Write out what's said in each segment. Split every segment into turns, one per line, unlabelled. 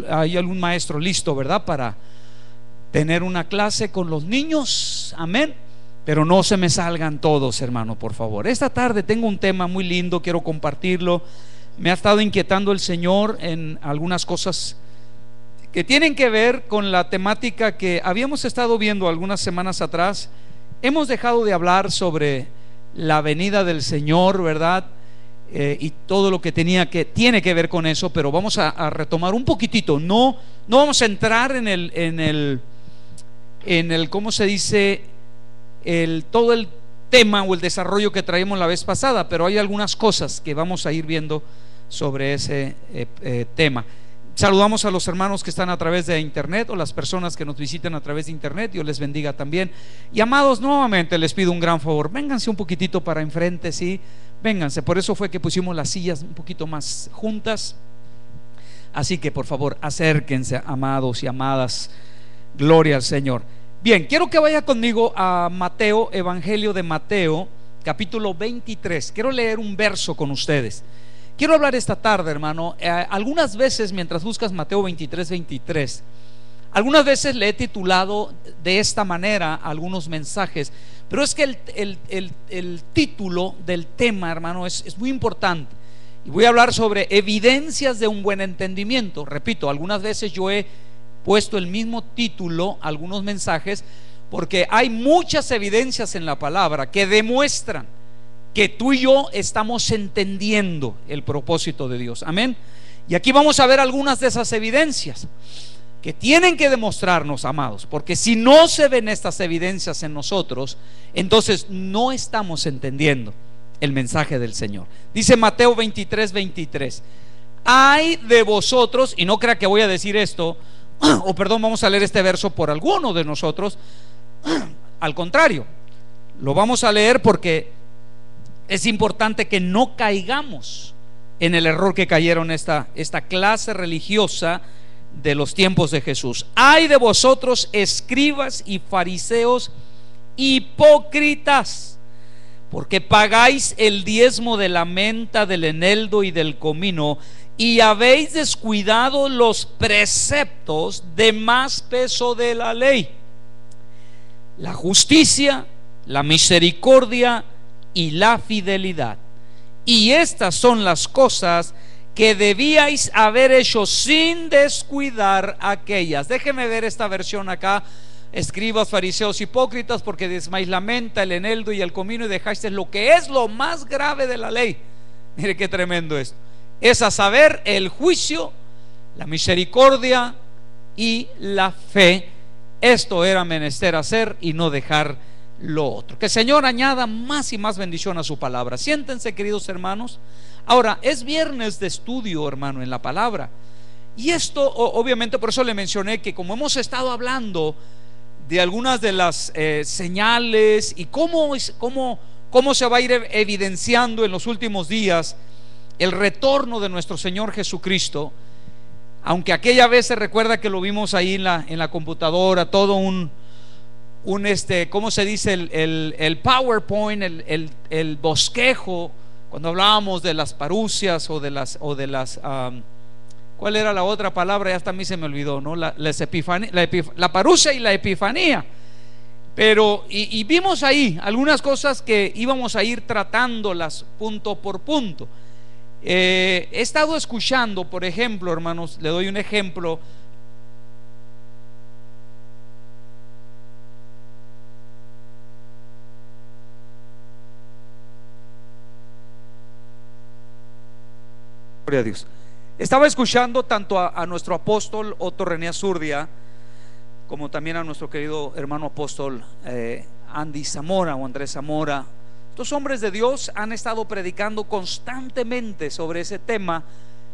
hay algún maestro listo, ¿verdad?, para tener una clase con los niños. Amén. Pero no se me salgan todos, hermano, por favor. Esta tarde tengo un tema muy lindo, quiero compartirlo. Me ha estado inquietando el Señor en algunas cosas que tienen que ver con la temática que habíamos estado viendo algunas semanas atrás. Hemos dejado de hablar sobre la venida del Señor, ¿verdad? Y todo lo que tiene que ver con eso, pero vamos a retomar un poquitito. No vamos a entrar en el ¿cómo se dice? Todo el tema o el desarrollo que traímos la vez pasada, pero hay algunas cosas que vamos a ir viendo sobre ese tema. Saludamos a los hermanos que están a través de internet o las personas que nos visitan a través de internet. Dios les bendiga también. Y amados, nuevamente les pido un gran favor, vénganse un poquitito para enfrente, sí, vénganse. Por eso fue que pusimos las sillas un poquito más juntas. Así que por favor acérquense, amados y amadas. Gloria al Señor. Bien, quiero que vaya conmigo a Mateo, Evangelio de Mateo, capítulo 23. Quiero leer un verso con ustedes. Quiero hablar esta tarde, hermano. Algunas veces, mientras buscas Mateo 23, algunas veces le he titulado de esta manera algunos mensajes, pero es que el título del tema, hermano, es muy importante. Y voy a hablar sobre evidencias de un buen entendimiento. Repito, algunas veces yo he puesto el mismo título a algunos mensajes porque hay muchas evidencias en la palabra que demuestran que tú y yo estamos entendiendo el propósito de Dios. Amén. Y aquí vamos a ver algunas de esas evidencias que tienen que demostrarnos, amados, porque si no se ven estas evidencias en nosotros, entonces no estamos entendiendo el mensaje del Señor. Dice Mateo 23: ay de vosotros, y no crea que voy a decir esto, o perdón, vamos a leer este verso por alguno de nosotros. Al contrario, lo vamos a leer porque es importante que no caigamos en el error que cayeron esta clase religiosa de los tiempos de Jesús. Ay de vosotros, escribas y fariseos hipócritas, porque pagáis el diezmo de la menta, del eneldo y del comino, y habéis descuidado los preceptos de más peso de la ley: la justicia, la misericordia y la fidelidad. Y estas son las cosas que debíais haber hecho sin descuidar aquellas. Déjeme ver esta versión acá. Escribas, fariseos, hipócritas, porque desmáis la menta, el eneldo y el comino, y dejáis lo que es lo más grave de la ley. Mire qué tremendo esto. Es a saber, el juicio, la misericordia y la fe. Esto era menester hacer y no dejar lo otro. Que el Señor añada más y más bendición a su palabra. Siéntense, queridos hermanos. Ahora, es viernes de estudio, hermano, en la palabra. Y esto, obviamente, por eso le mencioné que como hemos estado hablando de algunas de las señales y cómo se va a ir evidenciando en los últimos días el retorno de nuestro Señor Jesucristo. Aunque aquella vez se recuerda que lo vimos ahí en la computadora, todo un ¿cómo se dice? El PowerPoint, el bosquejo, cuando hablábamos de las parucias o de las ¿cuál era la otra palabra? Ya hasta a mí se me olvidó, ¿no? La parucia y la epifanía. Pero y vimos ahí algunas cosas que íbamos a ir tratándolas punto por punto. He estado escuchando, por ejemplo, hermanos, le doy un ejemplo. Gloria a Dios. Estaba escuchando tanto a nuestro apóstol Otto René Azurdia, como también a nuestro querido hermano apóstol Andy Zamora o Andrés Zamora. Estos hombres de Dios han estado predicando constantemente sobre ese tema,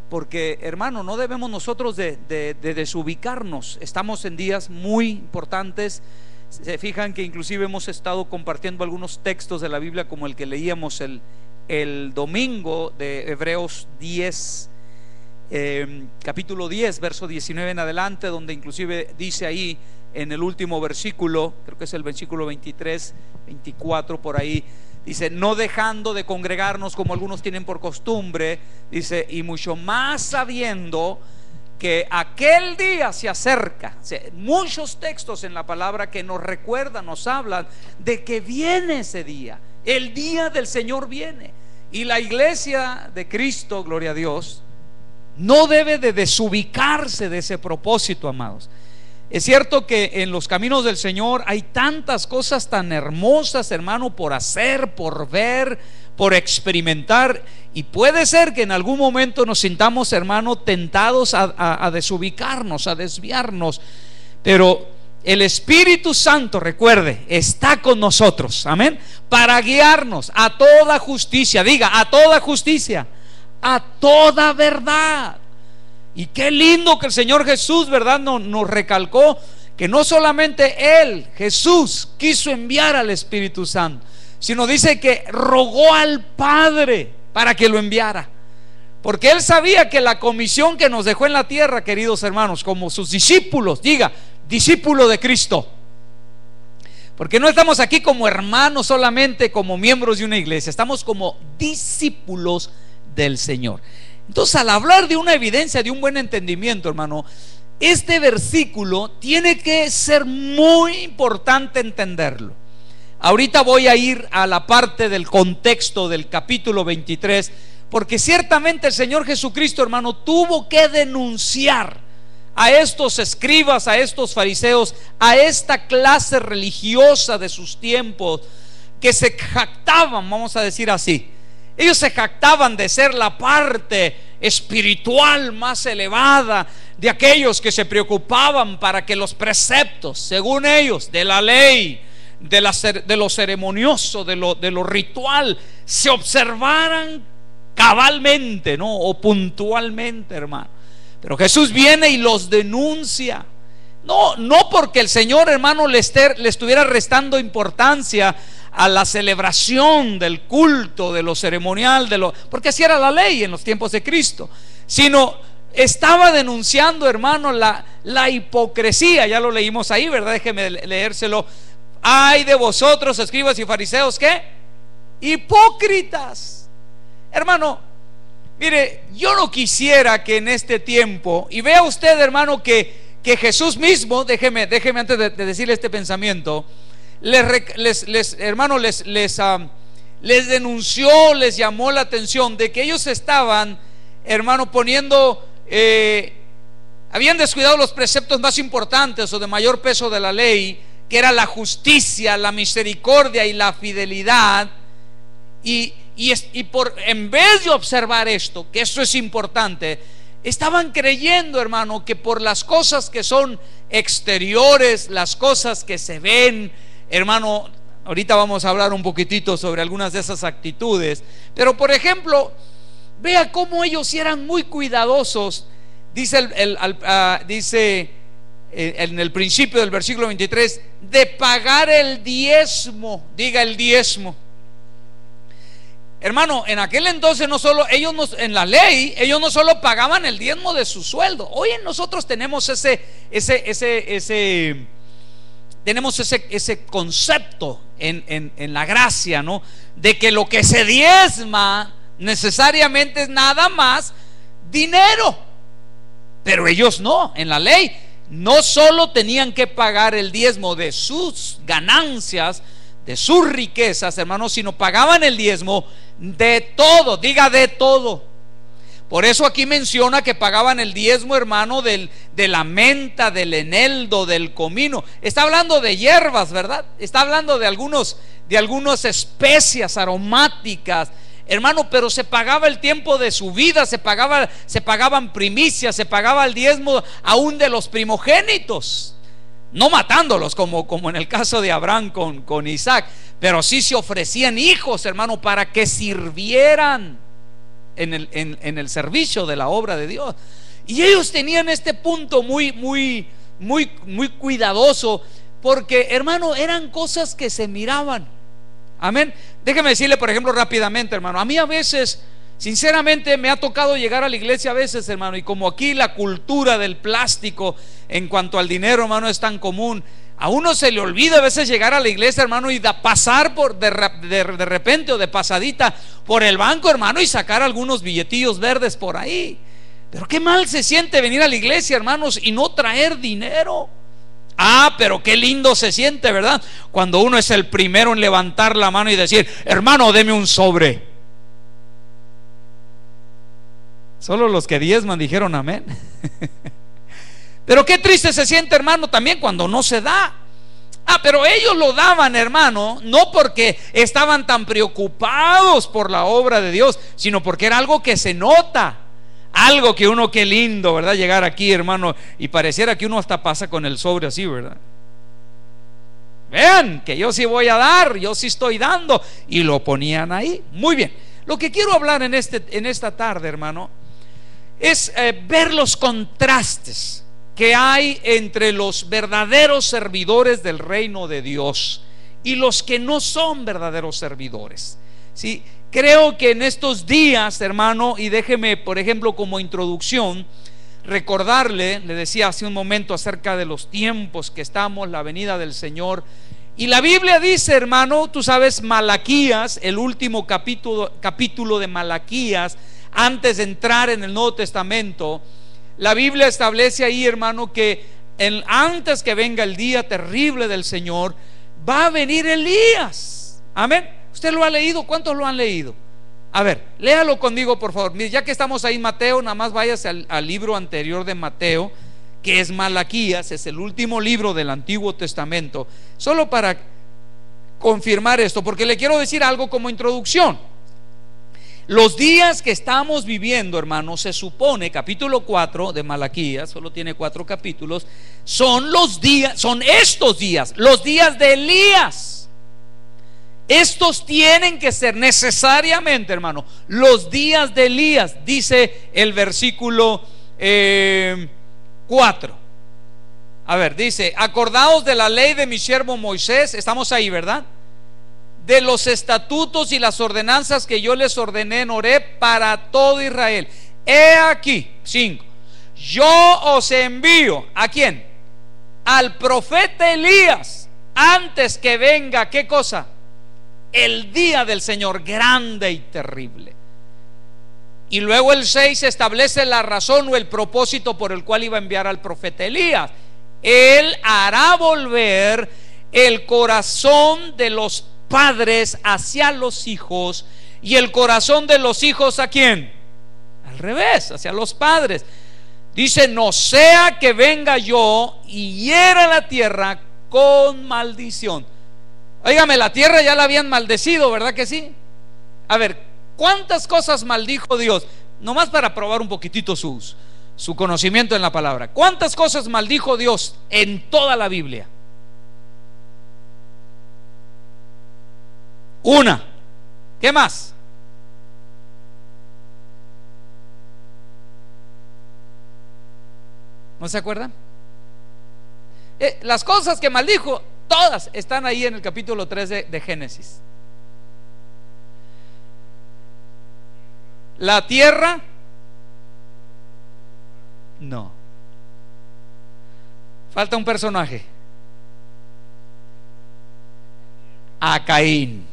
porque, hermano, no debemos nosotros de desubicarnos. Estamos en días muy importantes. Se fijan que inclusive hemos estado compartiendo algunos textos de la Biblia, como el que leíamos el domingo, de Hebreos 10, capítulo 10, verso 19 en adelante, donde inclusive dice ahí en el último versículo, creo que es el versículo 23, 24 por ahí, dice: no dejando de congregarnos como algunos tienen por costumbre, dice, y mucho más sabiendo que aquel día se acerca. Muchos textos en la palabra que nos recuerdan, nos hablan de que viene ese día. El día del Señor viene. Y la iglesia de Cristo, gloria a Dios, no debe de desubicarse de ese propósito, amados. Es cierto que en los caminos del Señor hay tantas cosas tan hermosas, hermano, por hacer, por ver, por experimentar. Y puede ser que en algún momento nos sintamos, hermano, tentados a desubicarnos, a desviarnos. Pero el Espíritu Santo, recuerde, está con nosotros, amén, para guiarnos a toda justicia. Diga, a toda justicia, a toda verdad. Y qué lindo que el Señor Jesús, ¿verdad?, nos recalcó que no solamente Él, Jesús, quiso enviar al Espíritu Santo, sino dice que rogó al Padre para que lo enviara, porque Él sabía que la comisión que nos dejó en la tierra, queridos hermanos, como sus discípulos, diga, discípulo de Cristo, porque no estamos aquí como hermanos solamente, como miembros de una iglesia, estamos como discípulos del Señor. Entonces, al hablar de una evidencia, de un buen entendimiento, hermano, este versículo tiene que ser muy importante entenderlo. Ahorita voy a ir a la parte del contexto del capítulo 23, porque ciertamente el Señor Jesucristo, hermano, tuvo que denunciar a estos escribas, a estos fariseos, a esta clase religiosa de sus tiempos, que se jactaban, vamos a decir así. Ellos se jactaban de ser la parte espiritual más elevada de aquellos que se preocupaban para que los preceptos, según ellos, de la ley, de lo ceremonioso, de lo ritual, se observaran cabalmente, ¿no? O puntualmente, hermano. Pero Jesús viene y los denuncia. No porque el Señor, hermano, le estuviera restando importancia a la celebración del culto, de lo ceremonial, porque así era la ley en los tiempos de Cristo, sino estaba denunciando, hermano, la hipocresía. Ya lo leímos ahí, ¿verdad? Déjeme leérselo. Ay de vosotros, escribas y fariseos, ¿qué? Hipócritas. Hermano, mire, yo no quisiera que en este tiempo, y vea usted, hermano, que Jesús mismo, déjeme antes de decirle este pensamiento, les denunció, les llamó la atención de que ellos estaban, hermano, habían descuidado los preceptos más importantes o de mayor peso de la ley, que era la justicia, la misericordia y la fidelidad. En vez de observar esto, que eso es importante, estaban creyendo, hermano, que por las cosas que son exteriores, las cosas que se ven, hermano, ahorita vamos a hablar un poquitito sobre algunas de esas actitudes, pero por ejemplo, vea cómo ellos eran muy cuidadosos. Dice en el principio del versículo 23, de pagar el diezmo. Diga, el diezmo. Hermano, en aquel entonces en la ley, ellos no solo pagaban el diezmo de su sueldo. Hoy nosotros tenemos ese concepto en la gracia, ¿no? De que lo que se diezma necesariamente es nada más dinero. Pero ellos no, en la ley no solo tenían que pagar el diezmo de sus ganancias, de sus riquezas, hermanos, sino pagaban el diezmo de todo. Diga, de todo. Por eso aquí menciona que pagaban el diezmo, hermano, de la menta, del eneldo, del comino. Está hablando de hierbas, ¿verdad? Está hablando de algunas especias aromáticas, hermano, pero se pagaba el tiempo de su vida, se pagaban primicias, se pagaba el diezmo aún de los primogénitos, no matándolos como en el caso de Abraham con Isaac, pero sí se ofrecían hijos, hermano, para que sirvieran en el servicio de la obra de Dios. Y ellos tenían este punto muy cuidadoso, porque, hermano, eran cosas que se miraban. Amén. Déjeme decirle, por ejemplo, rápidamente, hermano, a mí a veces, sinceramente, me ha tocado llegar a la iglesia a veces, hermano, y como aquí la cultura del plástico en cuanto al dinero, hermano, es tan común, a uno se le olvida a veces llegar a la iglesia, hermano, y pasar de repente o de pasadita por el banco, hermano, y sacar algunos billetillos verdes por ahí. Pero qué mal se siente venir a la iglesia, hermanos, y no traer dinero. Pero qué lindo se siente, ¿verdad? Cuando uno es el primero en levantar la mano y decir: hermano, deme un sobre. Solo los que diezman dijeron amén. Pero qué triste se siente, hermano, también cuando no se da. Pero ellos lo daban, hermano, no porque estaban tan preocupados por la obra de Dios, sino porque era algo que se nota. Algo que uno, qué lindo, ¿verdad? Llegar aquí, hermano, y pareciera que uno hasta pasa con el sobre así, ¿verdad? Vean que yo sí voy a dar, yo sí estoy dando. Y lo ponían ahí. Muy bien. Lo que quiero hablar en esta tarde, hermano, es ver los contrastes que hay entre los verdaderos servidores del reino de Dios y los que no son verdaderos servidores. ¿Sí? Creo que en estos días, hermano, y déjeme, por ejemplo, como introducción, recordarle, le decía hace un momento acerca de los tiempos que estamos, la venida del Señor. Y la Biblia dice, hermano, tú sabes, Malaquías, el último capítulo de Malaquías, antes de entrar en el Nuevo Testamento, la Biblia establece ahí, hermano, que antes que venga el día terrible del Señor, va a venir Elías. Amén. ¿Usted lo ha leído? ¿Cuántos lo han leído? A ver, léalo conmigo, por favor. Mire, ya que estamos ahí en Mateo, nada más váyase al libro anterior de Mateo, que es Malaquías, es el último libro del Antiguo Testamento. Solo para confirmar esto, porque le quiero decir algo como introducción. Los días que estamos viviendo, hermanos, se supone, capítulo 4 de Malaquías, solo tiene 4 capítulos, son estos días, los días de Elías. Estos tienen que ser necesariamente, hermano, los días de Elías, dice el versículo 4. A ver, dice: acordaos de la ley de mi siervo Moisés. Estamos ahí, ¿verdad? De los estatutos y las ordenanzas que yo les ordené en Horeb para todo Israel. He aquí, 5. Yo os envío, ¿a quién? Al profeta Elías, antes que venga, ¿qué cosa? El día del Señor grande y terrible. Y luego el 6 establece la razón o el propósito por el cual iba a enviar al profeta Elías. Él hará volver el corazón de los padres hacia los hijos, y el corazón de los hijos ¿a quién? Al revés, hacia los padres. Dice: no sea que venga yo y hiera la tierra con maldición. Óigame, la tierra ya la habían maldecido, ¿verdad que sí? A ver, ¿cuántas cosas maldijo Dios? Nomás para probar un poquitito su conocimiento en la palabra. ¿Cuántas cosas maldijo Dios en toda la Biblia? Una. ¿Qué más? ¿No se acuerdan? Las cosas que maldijo, todas están ahí en el capítulo 3 de Génesis. La tierra, no. Falta un personaje. A Caín.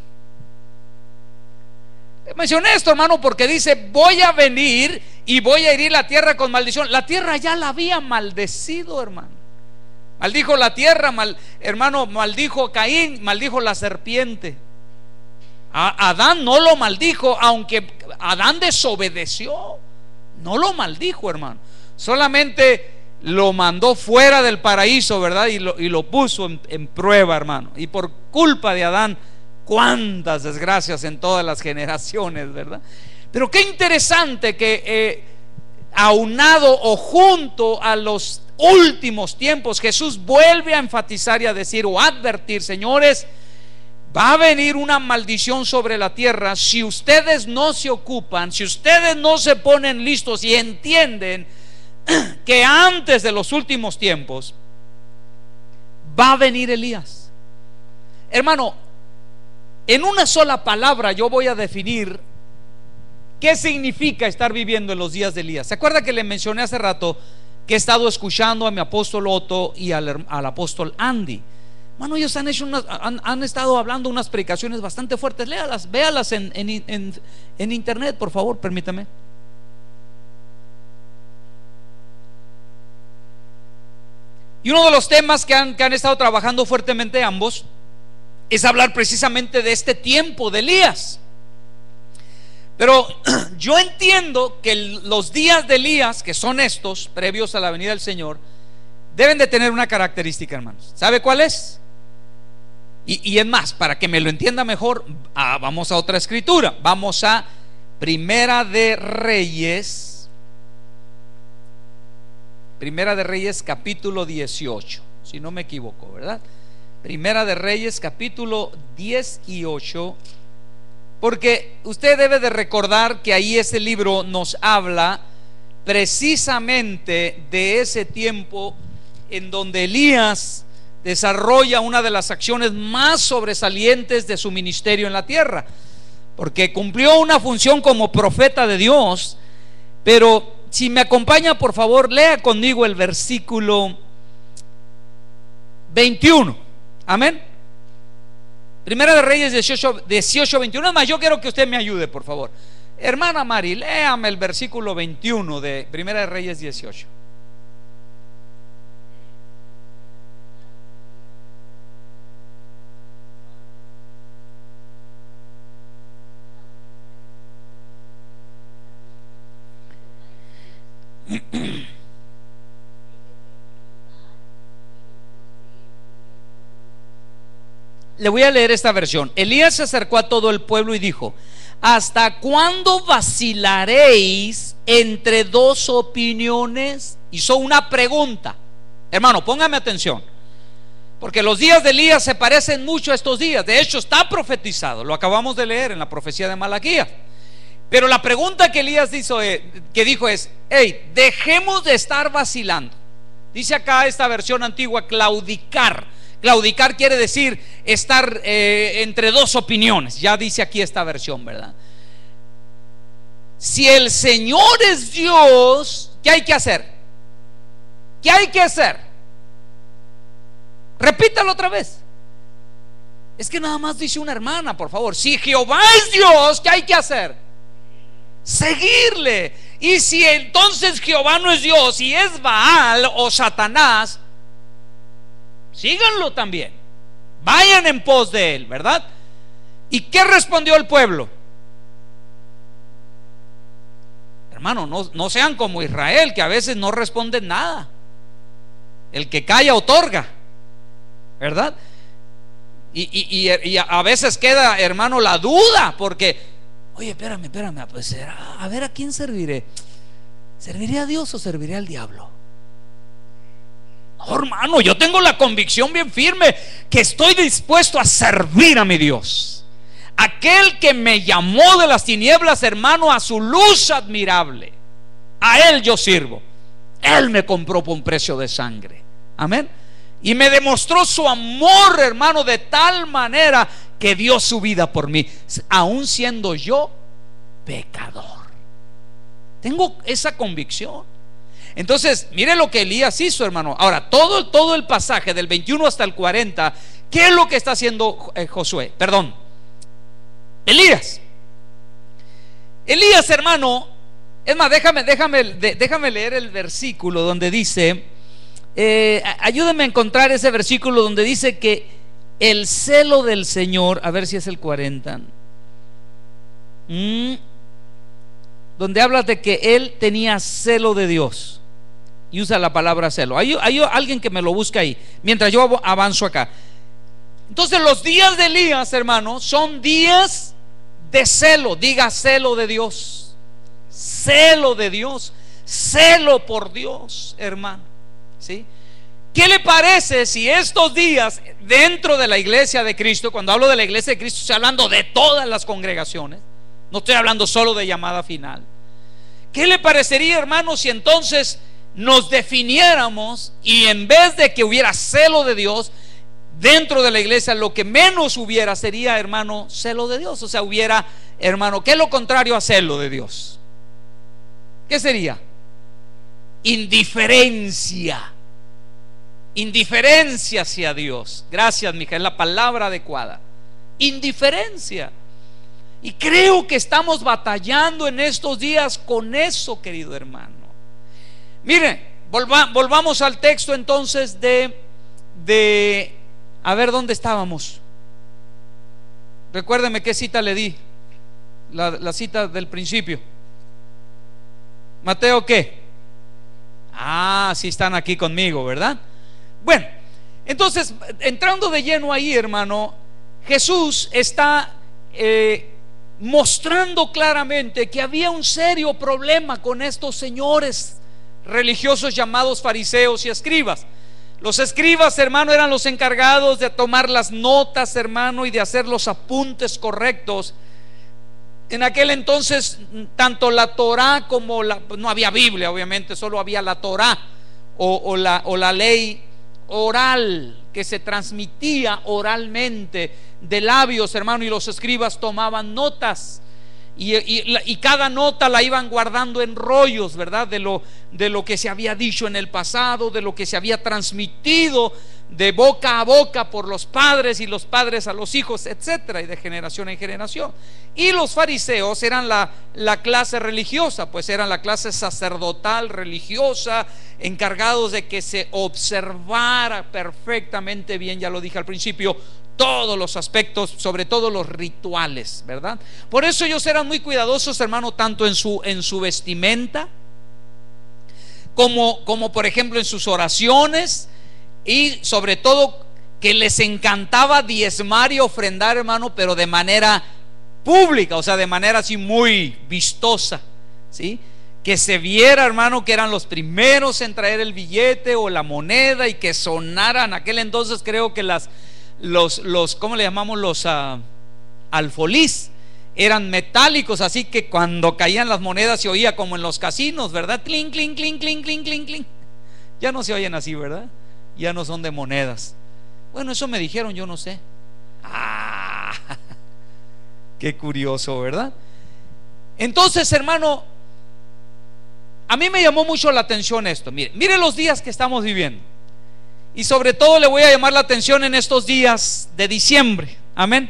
Mencioné esto, hermano, porque dice: voy a venir y voy a herir la tierra con maldición. La tierra ya la había maldecido, hermano. Maldijo la tierra, hermano, maldijo Caín, maldijo la serpiente. A Adán no lo maldijo, aunque Adán desobedeció. No lo maldijo, hermano. Solamente lo mandó fuera del paraíso, ¿verdad? Y lo puso en prueba, hermano. Y por culpa de Adán, cuántas desgracias en todas las generaciones, ¿verdad? Pero qué interesante que aunado o junto a los últimos tiempos, Jesús vuelve a enfatizar y a decir o advertir: señores, va a venir una maldición sobre la tierra si ustedes no se ocupan, si ustedes no se ponen listos y entienden que antes de los últimos tiempos va a venir Elías. Hermano, en una sola palabra yo voy a definir qué significa estar viviendo en los días de Elías. ¿Se acuerda que le mencioné hace rato que he estado escuchando a mi apóstol Otto y al apóstol Andy? Bueno, ellos han estado hablando unas predicaciones bastante fuertes. Léalas, véalas en internet, por favor, permítame. Y uno de los temas que han estado trabajando fuertemente ambos es hablar precisamente de este tiempo de Elías. Pero yo entiendo que los días de Elías, que son estos, previos a la venida del Señor, deben de tener una característica, hermanos. ¿Sabe cuál es? Y es más, para que me lo entienda mejor, vamos a otra escritura. Vamos a Primera de Reyes capítulo 18, si no me equivoco, ¿verdad? Primera de Reyes capítulo 18, porque usted debe de recordar que ahí ese libro nos habla precisamente de ese tiempo en donde Elías desarrolla una de las acciones más sobresalientes de su ministerio en la tierra, porque cumplió una función como profeta de Dios. Pero si me acompaña, por favor, lea conmigo el versículo 21. Amén. Primera de Reyes 18, 21. Además, yo quiero que usted me ayude, por favor. Hermana Mari, léame el versículo 21 de Primera de Reyes 18. Le voy a leer esta versión. Elías se acercó a todo el pueblo y dijo: ¿hasta cuándo vacilaréis entre dos opiniones? Hizo una pregunta. Hermano, póngame atención, porque los días de Elías se parecen mucho a estos días. De hecho, está profetizado, lo acabamos de leer en la profecía de Malaquías. Pero la pregunta que Elías dijo es: hey, dejemos de estar vacilando. Dice acá esta versión antigua, claudicar. Claudicar quiere decir estar entre dos opiniones. Ya dice aquí esta versión, ¿verdad? Si el Señor es Dios, ¿qué hay que hacer? ¿Qué hay que hacer? Repítalo otra vez. Es que nada más dice una hermana, por favor. Si Jehová es Dios, ¿qué hay que hacer? Seguirle. Y si entonces Jehová no es Dios y es Baal o Satanás, síganlo también, vayan en pos de él, ¿verdad? ¿Y qué respondió el pueblo? Hermano, no sean como Israel, que a veces no responden nada. El que calla otorga, ¿verdad? Y a veces queda, hermano, la duda, porque oye, espérame, pues a ver, ¿a quién serviré? ¿Serviré a Dios o serviré al diablo? No, hermano, yo tengo la convicción bien firme que estoy dispuesto a servir a mi Dios, aquel que me llamó de las tinieblas, hermano, a su luz admirable. A él yo sirvo. Él me compró por un precio de sangre. Amén. Y me demostró su amor, hermano, de tal manera que dio su vida por mí, aun siendo yo pecador. Tengo esa convicción. Entonces, mire lo que Elías hizo, hermano. Ahora, todo el pasaje del 21 hasta el 40, ¿qué es lo que está haciendo Elías? Elías, hermano, es más, déjame leer el versículo donde dice, ayúdame a encontrar ese versículo donde dice que el celo del Señor, a ver si es el 40, donde habla de que él tenía celo de Dios y usa la palabra celo. Hay alguien que me lo busca ahí mientras yo avanzo acá. Entonces, los días de Elías, hermano, son días de celo. Diga: celo de Dios, celo de Dios, celo por Dios, hermano. ¿Sí? ¿Qué le parece si estos días dentro de la iglesia de Cristo, cuando hablo de la iglesia de Cristo, estoy hablando de todas las congregaciones, no estoy hablando solo de llamada final? ¿Qué le parecería, hermano, si entonces nos definiéramos y en vez de que hubiera celo de Dios dentro de la iglesia, lo que menos hubiera sería, hermano, celo de Dios? O sea, hubiera, hermano, ¿qué es lo contrario a celo de Dios? ¿Qué sería? Indiferencia. Indiferencia hacia Dios. Gracias, mija, es la palabra adecuada. Indiferencia. Y creo que estamos batallando en estos días con eso, querido hermano. Mire, volvamos al texto entonces de a ver dónde estábamos. Recuérdeme qué cita le di, la cita del principio. Mateo, ¿qué? Sí están aquí conmigo, ¿verdad? Bueno, entonces, entrando de lleno ahí, hermano, Jesús está mostrando claramente que había un serio problema con estos señores religiosos llamados fariseos y escribas. Los escribas, hermano, eran los encargados de tomar las notas, hermano, y de hacer los apuntes correctos. En aquel entonces, tanto la Torá como no había Biblia, obviamente, solo había la Torá o la ley oral, que se transmitía oralmente de labios, hermano, y los escribas tomaban notas. Y cada nota la iban guardando en rollos, ¿verdad? De lo que se había dicho en el pasado, de lo que se había transmitido de boca a boca por los padres y los padres a los hijos, etcétera, y de generación en generación. Y los fariseos eran la clase religiosa, pues eran la clase sacerdotal religiosa, encargados de que se observara perfectamente bien, ya lo dije al principio, todos los aspectos, sobre todo los rituales, ¿verdad? Por eso ellos eran muy cuidadosos, hermano, tanto en su vestimenta como por ejemplo en sus oraciones, y sobre todo que les encantaba diezmar y ofrendar, hermano, pero de manera pública, o sea, de manera así muy vistosa, ¿sí? Que se viera, hermano, que eran los primeros en traer el billete o la moneda, y que sonaran. Aquel entonces creo que los ¿cómo le llamamos? Los alfolís eran metálicos, así que cuando caían las monedas se oía como en los casinos, ¿verdad? Clink, clink, clink, clink, clink, clink, clink. Ya no se oyen así, ¿verdad? Ya no son de monedas. Bueno, eso me dijeron, yo no sé. Qué curioso, ¿verdad? Entonces, hermano, a mí me llamó mucho la atención esto. Mire los días que estamos viviendo. Y sobre todo le voy a llamar la atención en estos días de diciembre. Amén.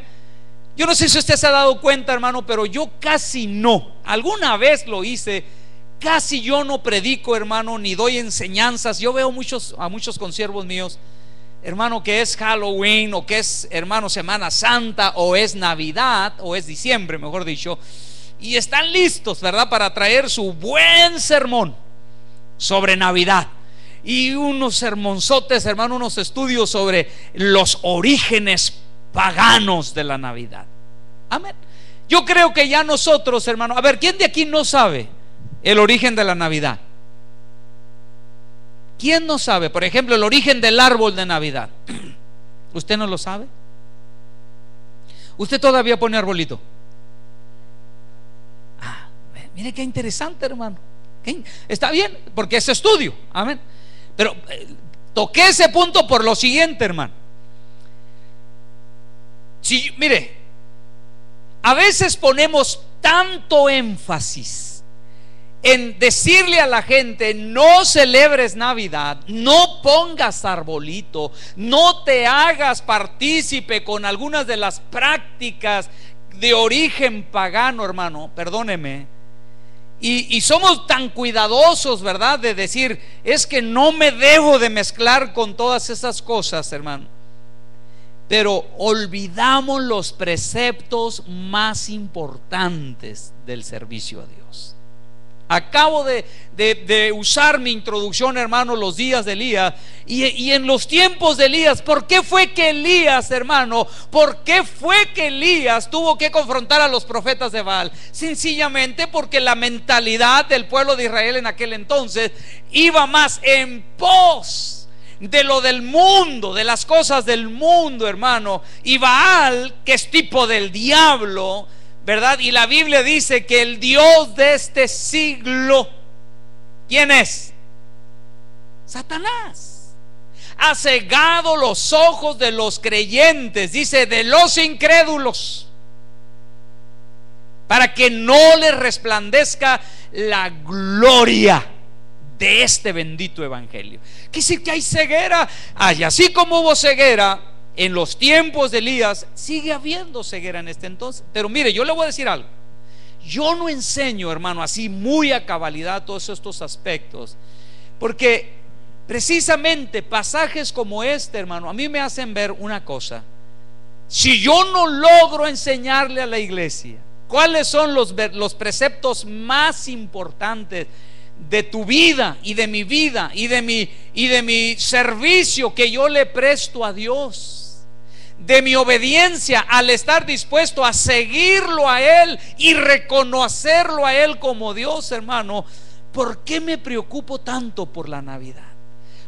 Yo no sé si usted se ha dado cuenta, hermano, pero yo casi no. Alguna vez lo hice. Casi yo no predico, hermano, ni doy enseñanzas. Yo veo a muchos consiervos míos, hermano, que es Halloween, o que es, hermano, Semana Santa, o es Navidad, o es diciembre, mejor dicho, y están listos, ¿verdad?, para traer su buen sermón sobre Navidad. Y unos sermonzotes, hermano, unos estudios sobre los orígenes paganos de la Navidad. Amén. Yo creo que ya nosotros, hermano, a ver, ¿quién de aquí no sabe el origen de la Navidad? ¿Quién no sabe, por ejemplo, el origen del árbol de Navidad? ¿Usted no lo sabe? ¿Usted todavía pone arbolito? Mire qué interesante, hermano. Está bien, porque es estudio. Amén. Pero toqué ese punto por lo siguiente, hermano. Mire, a veces ponemos tanto énfasis en decirle a la gente: no celebres Navidad, no pongas arbolito, no te hagas partícipe con algunas de las prácticas de origen pagano, hermano, perdóneme. Y somos tan cuidadosos, ¿verdad?, de decir: es que no me debo de mezclar con todas esas cosas, hermano. Pero olvidamos los preceptos más importantes del servicio a Dios. Acabo de usar mi introducción, hermano, los días de Elías, y en los tiempos de Elías. ¿Por qué fue que Elías, hermano, por qué fue que Elías tuvo que confrontar a los profetas de Baal? Sencillamente porque la mentalidad del pueblo de Israel en aquel entonces iba más en pos de lo del mundo, de las cosas del mundo, hermano. Y Baal, que es tipo del diablo, ¿verdad? Y la Biblia dice que el Dios de este siglo, ¿quién es? Satanás. Ha cegado los ojos de los creyentes, dice, de los incrédulos, para que no les resplandezca la gloria de este bendito evangelio. Quiere decir que hay ceguera. Y así como hubo ceguera en los tiempos de Elías, sigue habiendo ceguera en este entonces. Pero mire, yo le voy a decir algo. Yo no enseño, hermano, así muy a cabalidad todos estos aspectos, Porque precisamente pasajes como este, hermano, a mí me hacen ver una cosa. Si yo no logro enseñarle a la iglesia cuáles son los preceptos más importantes de tu vida y de mi vida y de mi servicio que yo le presto a Dios, de mi obediencia al estar dispuesto a seguirlo a Él y reconocerlo a Él como Dios, hermano, ¿por qué me preocupo tanto por la Navidad?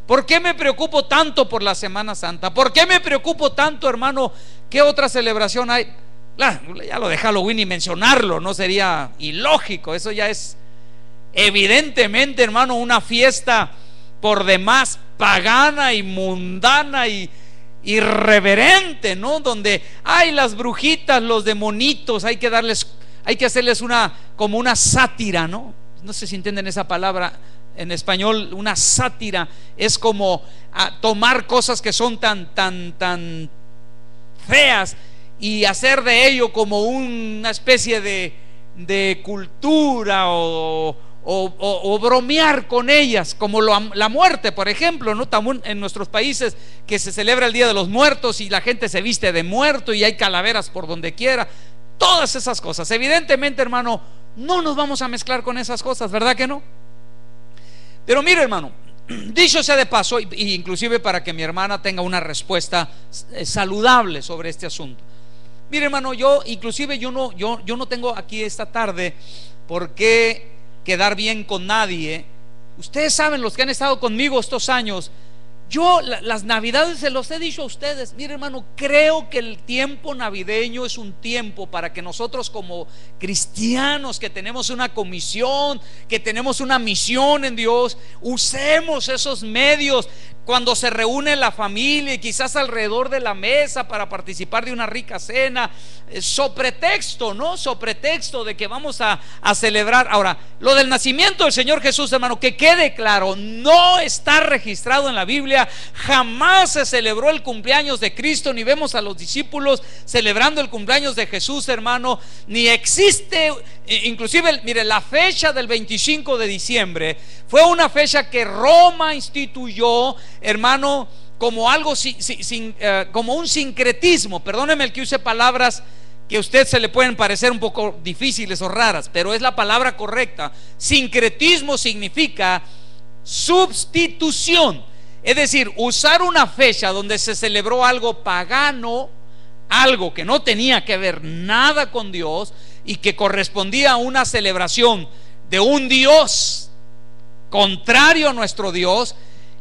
¿Por qué me preocupo tanto por la Semana Santa? ¿Por qué me preocupo tanto, hermano? ¿Qué otra celebración hay? Ya lo de Halloween y mencionarlo no sería ilógico. Eso ya es evidentemente, hermano, una fiesta por demás pagana y mundana y irreverente, ¿no? Donde hay las brujitas, los demonitos, hay que hacerles como una sátira, ¿no? No sé si entienden esa palabra en español. Una sátira es como tomar cosas que son tan feas y hacer de ello como una especie de cultura o bromear con ellas, como la muerte, por ejemplo, ¿no? También en nuestros países que se celebra el Día de los Muertos y la gente se viste de muerto y hay calaveras por donde quiera. Todas esas cosas, evidentemente, hermano, no nos vamos a mezclar con esas cosas, ¿verdad que no? Pero mire, hermano, dicho sea de paso, y inclusive para que mi hermana tenga una respuesta saludable sobre este asunto. Mire, hermano, yo no tengo aquí esta tarde por qué quedar bien con nadie. Ustedes saben, los que han estado conmigo estos años, yo las navidades se los he dicho a ustedes. Mire, hermano, creo que el tiempo navideño es un tiempo para que nosotros como cristianos que tenemos una comisión, que tenemos una misión en Dios, usemos esos medios cuando se reúne la familia y quizás alrededor de la mesa para participar de una rica cena, sobre pretexto, ¿no? Sobre pretexto de que vamos a celebrar. Ahora, lo del nacimiento del Señor Jesús, hermano, que quede claro, no está registrado en la Biblia. Jamás se celebró el cumpleaños de Cristo, ni vemos a los discípulos celebrando el cumpleaños de Jesús, hermano, ni existe. Inclusive, mire, la fecha del 25 de diciembre fue una fecha que Roma instituyó, hermano, como algo como un sincretismo. Perdóneme el que use palabras que a usted se le pueden parecer un poco difíciles o raras, pero es la palabra correcta. Sincretismo significa sustitución, es decir, usar una fecha donde se celebró algo pagano, algo que no tenía que ver nada con Dios y que correspondía a una celebración de un Dios contrario a nuestro Dios,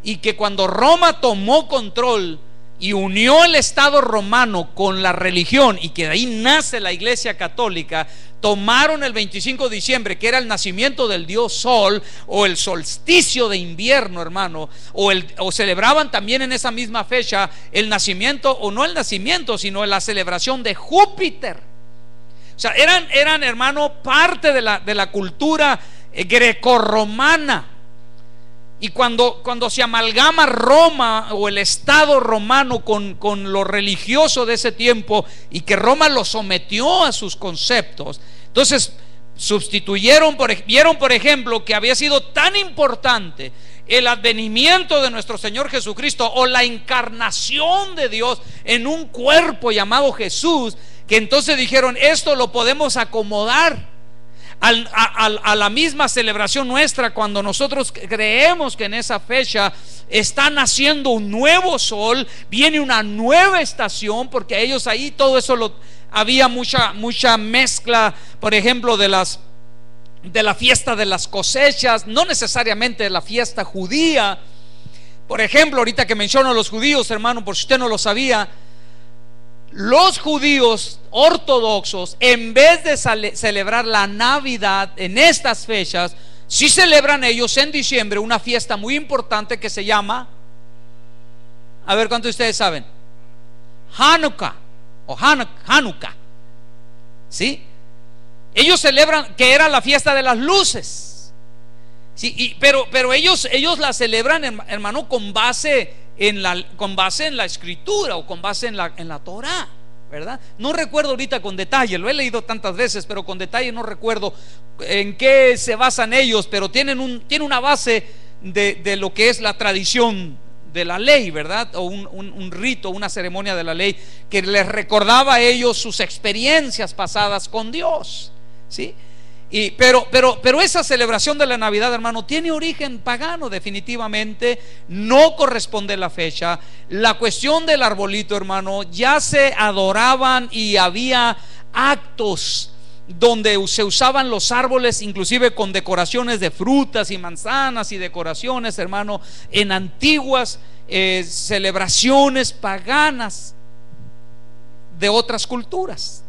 y que cuando Roma tomó control y unió el Estado romano con la religión, y que de ahí nace la Iglesia Católica, tomaron el 25 de diciembre, que era el nacimiento del Dios Sol, o el solsticio de invierno, hermano, o celebraban también en esa misma fecha el nacimiento, o no el nacimiento, sino la celebración de Júpiter. O sea, eran hermano, parte de la cultura grecorromana. Y cuando se amalgama Roma o el Estado romano con lo religioso de ese tiempo, y que Roma lo sometió a sus conceptos, entonces vieron por ejemplo que había sido tan importante el advenimiento de nuestro Señor Jesucristo, o la encarnación de Dios en un cuerpo llamado Jesús, que entonces dijeron: esto lo podemos acomodar a la misma celebración nuestra, cuando nosotros creemos que en esa fecha está naciendo un nuevo sol, viene una nueva estación, porque a ellos ahí todo eso había mucha mezcla, por ejemplo, de la fiesta de las cosechas, no necesariamente de la fiesta judía. Por ejemplo, ahorita que menciono a los judíos, hermano, por si usted no lo sabía, los judíos ortodoxos, en vez de celebrar la Navidad en estas fechas, sí celebran ellos en diciembre una fiesta muy importante que se llama, a ver cuántos de ustedes saben, Hanukkah o Hanukkah, ¿sí? Ellos celebran, que era la fiesta de las luces, ¿sí? Pero ellos la celebran, hermano, con base en la escritura, o con base en la Torah, ¿verdad? No recuerdo ahorita con detalle, lo he leído tantas veces, pero con detalle no recuerdo en qué se basan ellos, pero tiene una base de lo que es la tradición de la ley, ¿verdad? O un rito, una ceremonia de la ley que les recordaba a ellos sus experiencias pasadas con Dios, ¿sí? Pero esa celebración de la Navidad, hermano, tiene origen pagano definitivamente. No corresponde la fecha. La cuestión del arbolito, hermano, ya se adoraban y había actos donde se usaban los árboles, inclusive con decoraciones de frutas y manzanas y decoraciones, hermano, en antiguas celebraciones paganas de otras culturas.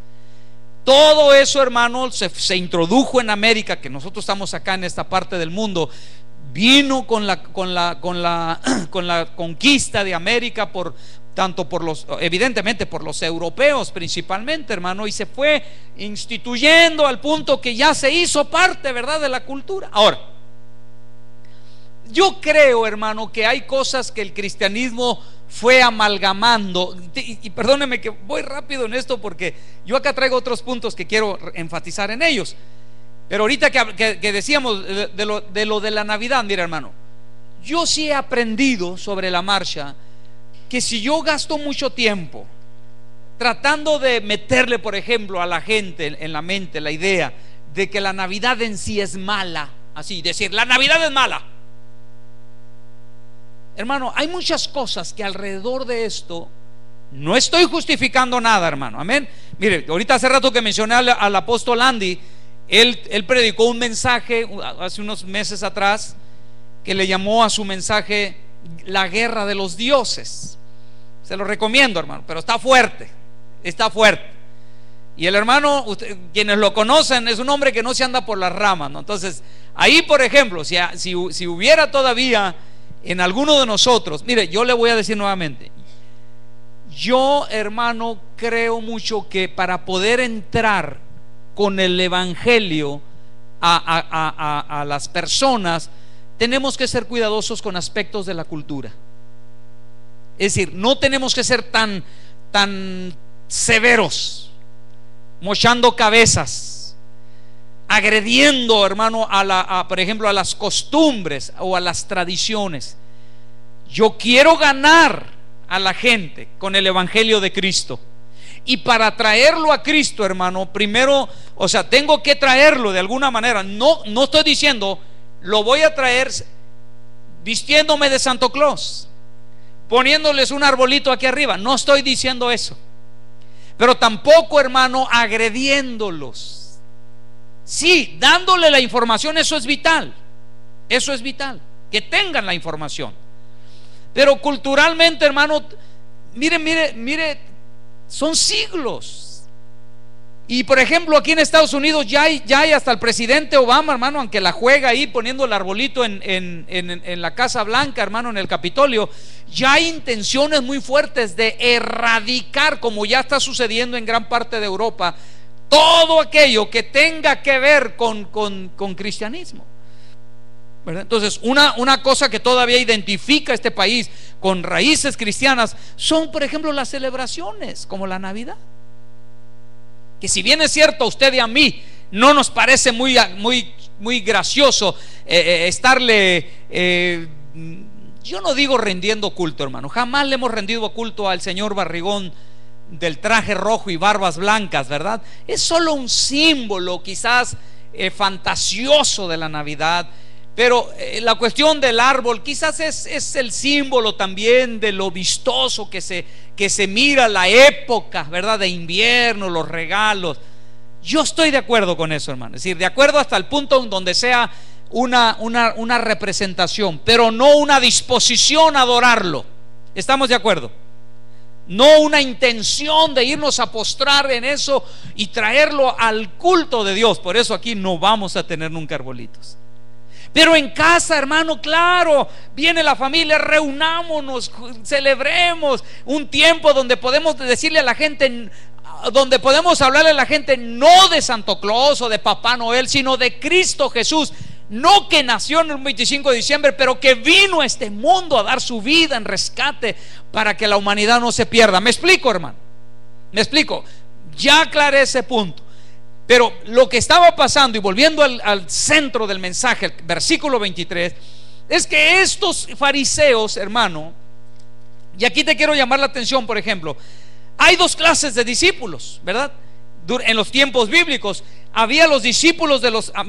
Todo eso, hermano, se introdujo en América, que nosotros estamos acá en esta parte del mundo. Vino con la conquista de América, evidentemente por los europeos principalmente, hermano, y se fue instituyendo al punto que ya se hizo parte, ¿verdad?, de la cultura. Ahora, yo creo, hermano, que hay cosas que el cristianismo fue amalgamando, y perdóneme que voy rápido en esto porque yo acá traigo otros puntos que quiero enfatizar en ellos. Pero ahorita que decíamos de lo de la Navidad, mira, hermano, yo sí he aprendido sobre la marcha que si yo gasto mucho tiempo tratando de meterle, por ejemplo, a la gente en la mente la idea de que la Navidad en sí es mala, así decir, la Navidad es mala, hermano, hay muchas cosas que alrededor de esto, no estoy justificando nada, hermano, amén. Mire, ahorita hace rato que mencioné al apóstol Andy, él predicó un mensaje hace unos meses atrás que le llamó a su mensaje la guerra de los dioses. Se lo recomiendo, hermano, pero está fuerte, está fuerte. Y el hermano, quienes lo conocen, es un hombre que no se anda por las ramas, ¿no? Entonces, ahí, por ejemplo, si hubiera todavía en alguno de nosotros, mire, yo le voy a decir nuevamente, yo, hermano, creo mucho que para poder entrar con el evangelio a las personas, tenemos que ser cuidadosos con aspectos de la cultura. Es decir, no tenemos que ser tan severos, mochando cabezas, agrediendo, hermano, por ejemplo, a las costumbres o a las tradiciones. Yo quiero ganar a la gente con el evangelio de Cristo, y para traerlo a Cristo, hermano, primero, o sea, tengo que traerlo de alguna manera. No estoy diciendo lo voy a traer vistiéndome de Santo Claus, poniéndoles un arbolito aquí arriba. No estoy diciendo eso, pero tampoco, hermano, agrediéndolos. Sí, dándole la información, eso es vital. Eso es vital, que tengan la información. Pero culturalmente, hermano, mire, son siglos. Y por ejemplo, aquí en Estados Unidos ya hay hasta el presidente Obama, hermano, aunque la juega ahí poniendo el arbolito en la Casa Blanca, hermano, en el Capitolio, ya hay intenciones muy fuertes de erradicar, como ya está sucediendo en gran parte de Europa, todo aquello que tenga que ver con cristianismo, ¿verdad? Entonces, una cosa que todavía identifica a este país con raíces cristianas son, por ejemplo, las celebraciones como la Navidad, que si bien es cierto a usted y a mí no nos parece muy gracioso estarle, yo no digo rendiendo culto, hermano, jamás le hemos rendido culto al señor barrigón del traje rojo y barbas blancas, ¿verdad? Es solo un símbolo quizás fantasioso de la Navidad. Pero la cuestión del árbol quizás es el símbolo también de lo vistoso que se mira la época, ¿verdad?, de invierno, los regalos. Yo estoy de acuerdo con eso, hermano. Es decir, de acuerdo hasta el punto en donde sea una representación, pero no una disposición a adorarlo. ¿Estamos de acuerdo? No una intención de irnos a postrar en eso y traerlo al culto de Dios. Por eso aquí no vamos a tener nunca arbolitos. Pero en casa, hermano, claro, viene la familia, reunámonos, celebremos un tiempo donde podemos decirle a la gente, donde podemos hablarle a la gente no de Santo Claus o de Papá Noel, sino de Cristo Jesús, no que nació en el 25 de diciembre, pero que vino a este mundo a dar su vida en rescate para que la humanidad no se pierda. ¿Me explico, hermano? ¿Me explico? Ya aclaré ese punto. Pero lo que estaba pasando, y volviendo al centro del mensaje, el versículo 23, Es que estos fariseos, hermano, y aquí te quiero llamar la atención, por ejemplo, hay dos clases de discípulos, ¿verdad? En los tiempos bíblicos había los discípulos de los, mira,